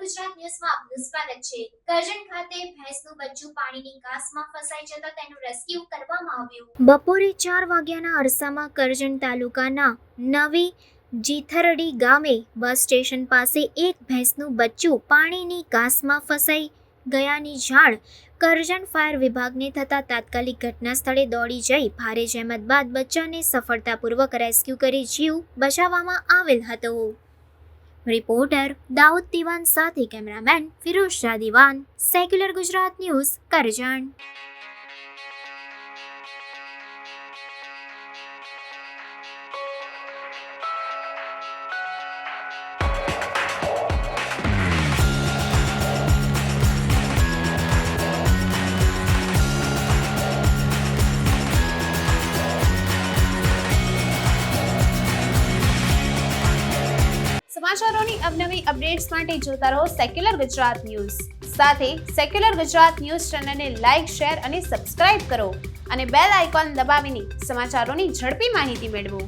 ગુજરાત ન્યૂઝમાં આપનું સ્વાગત છે। કરજણ ખાતે ભેંસનું બચ્ચું પાણીની કાસમાં ફસાઈ જતા તેનું રેસ્ક્યુ કરવામાં આવ્યું। બપોરે 4 વાગ્યાના અરસામાં કરજણ તાલુકાના નવી જીથરડી ગામે બસ સ્ટેશન પાસે એક ભેંસનું બચ્ચું પાણીની કાસમાં ફસાઈ ગયાની જાણ કરજણ ફાયર વિભાગને થતાં તાત્કાલિક ઘટના સ્થળે દોડી જઈ ભારે જહેમત બાદ બચ્ચાને સફળતાપૂર્વક રેસ્ક્યુ કરી જીવ બચાવવામાં આવેલ હતો। રિપોર્ટર દાઉદ દિવાન સાથે cameraman Firoz Shah Diwan, secular Gujarat news, Karjan. સમાચારોની અવનવી અપડેટ્સ માટે જોતા રહો સેક્યુલર ગુજરાત ન્યૂઝ। સાથે સેક્યુલર ગુજરાત ન્યૂઝ ચેનલને લાઇક, શેર અને સબસ્ક્રાઇબ કરો અને બેલ આઇકોન દબાવીને સમાચારોની ઝડપી માહિતી મેળવો।